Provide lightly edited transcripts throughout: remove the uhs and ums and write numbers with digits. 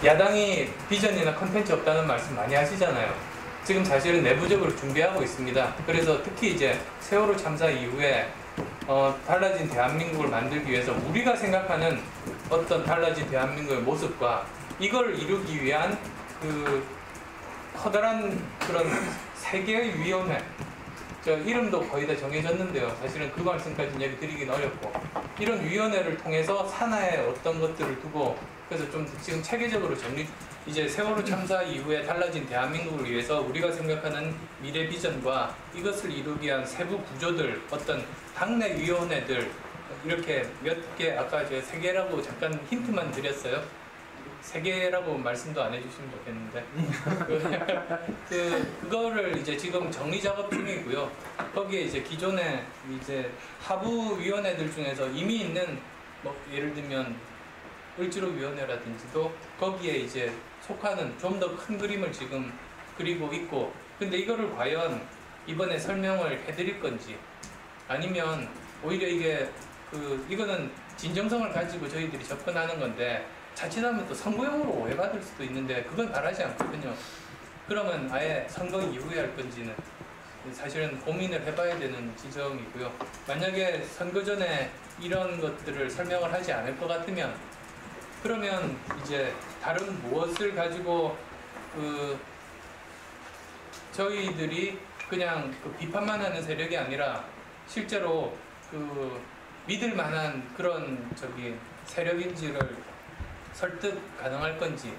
야당이 비전이나 컨텐츠 없다는 말씀 많이 하시잖아요. 지금 사실은 내부적으로 준비하고 있습니다. 그래서 특히 이제 세월호 참사 이후에 달라진 대한민국을 만들기 위해서 우리가 생각하는 어떤 달라진 대한민국의 모습과 이걸 이루기 위한 그 커다란 그런 세계의 위원회, 이름도 거의 다 정해졌는데요. 사실은 그 말씀까지 얘기 드리긴 어렵고, 이런 위원회를 통해서 산하에 어떤 것들을 두고, 그래서 좀 지금 체계적으로 이제 세월호 참사 이후에 달라진 대한민국을 위해서 우리가 생각하는 미래 비전과 이것을 이루기 위한 세부 구조들, 어떤 당내 위원회들, 이렇게 몇 개, 아까 제가 3개라고 잠깐 힌트만 드렸어요. 3개라고 말씀도 안 해주시면 좋겠는데 그거를 이제 지금 정리 작업 중이고요. 거기에 이제 기존에 이제 하부 위원회들 중에서 이미 있는 뭐 예를 들면 을지로위원회라든지도 거기에 이제 속하는 좀 더 큰 그림을 지금 그리고 있고, 근데 이거를 과연 이번에 설명을 해드릴 건지 아니면 오히려 이거는 진정성을 가지고 저희들이 접근하는 건데 자칫하면 또 선거용으로 오해받을 수도 있는데 그건 바라지 않거든요. 그러면 아예 선거 이후에 할 건지는 사실은 고민을 해봐야 되는 지점이고요. 만약에 선거 전에 이런 것들을 설명을 하지 않을 것 같으면 그러면 이제 다른 무엇을 가지고 저희들이 그냥 비판만 하는 세력이 아니라 실제로 믿을 만한 그런 세력인지를 설득 가능할 건지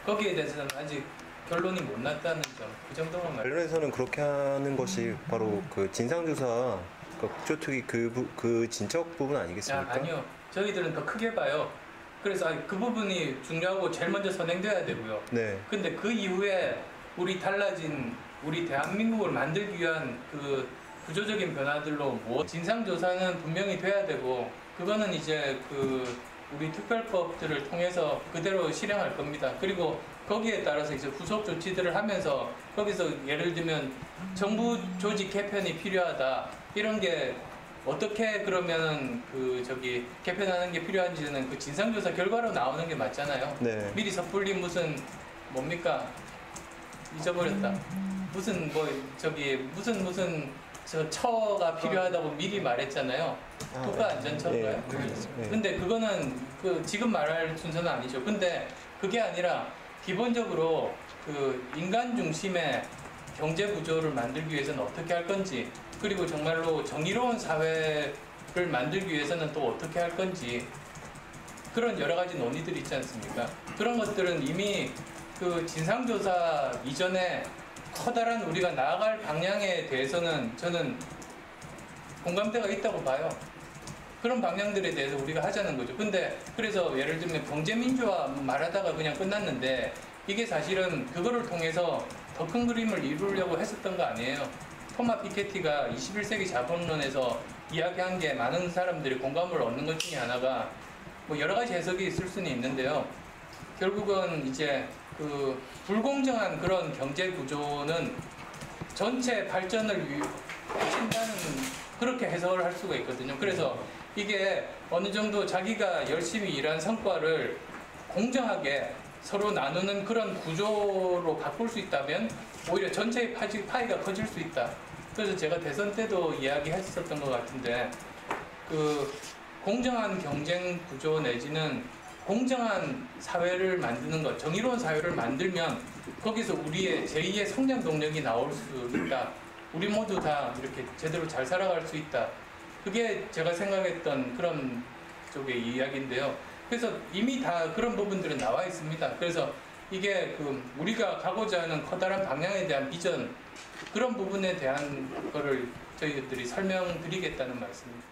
거기에 대해서는 아직 결론이 못 났다는 점, 그 정도만 관련해서는 그렇게 하는 것이 바로 그 진상조사, 국조특위 그 진척 부분 아니겠습니까? 아니요, 저희들은 더 크게 봐요. 그래서 그 부분이 중요하고 제일 먼저 선행돼야 되고요. 네. 근데 그 이후에 달라진 우리 대한민국을 만들기 위한 그 구조적인 변화들로 진상조사는 분명히 돼야 되고, 그거는 이제 우리 특별법들을 통해서 그대로 실행할 겁니다. 그리고 거기에 따라서 이제 후속 조치들을 하면서 거기서 예를 들면 정부 조직 개편이 필요하다, 이런 게 어떻게 그러면은 개편하는 게 필요한지는 그 진상조사 결과로 나오는 게 맞잖아요. 네. 미리 섣불리 무슨 뭡니까 잊어버렸다. 무슨 처가 필요하다고 미리 말했잖아요. 국가안전처인가요? 네. 근데 그거는 지금 말할 순서는 아니죠. 근데 그게 아니라 기본적으로 인간 중심의 경제 구조를 만들기 위해서는 어떻게 할 건지, 그리고 정말로 정의로운 사회를 만들기 위해서는 또 어떻게 할 건지, 그런 여러 가지 논의들이 있지 않습니까? 그런 것들은 이미 진상조사 이전에 커다란 우리가 나아갈 방향에 대해서는 저는 공감대가 있다고 봐요. 그런 방향들에 대해서 우리가 하자는 거죠. 근데 그래서 예를 들면 경제민주화 말하다가 그냥 끝났는데 이게 사실은 그거를 통해서 더 큰 그림을 이루려고 했었던 거 아니에요. 토마 피케티가 21세기 자본론에서 이야기한 게 많은 사람들이 공감을 얻는 것 중에 하나가 뭐 여러 가지 해석이 있을 수는 있는데요. 결국은 이제 불공정한 그런 경제 구조는 전체 발전을 해친다는 그렇게 해석을 할 수가 있거든요. 그래서 이게 어느 정도 자기가 열심히 일한 성과를 공정하게 서로 나누는 그런 구조로 바꿀 수 있다면 오히려 전체의 파이가 커질 수 있다. 그래서 제가 대선 때도 이야기했었던 것 같은데 공정한 경쟁 구조 내지는 공정한 사회를 만드는 것, 정의로운 사회를 만들면 거기서 우리의 제2의 성장 동력이 나올 수 있다. 우리 모두 다 이렇게 제대로 잘 살아갈 수 있다. 그게 제가 생각했던 그런 쪽의 이야기인데요. 그래서 이미 다 그런 부분들은 나와 있습니다. 그래서 이게 우리가 가고자 하는 커다란 방향에 대한 비전, 그런 부분에 대한 거를 저희들이 설명드리겠다는 말씀입니다.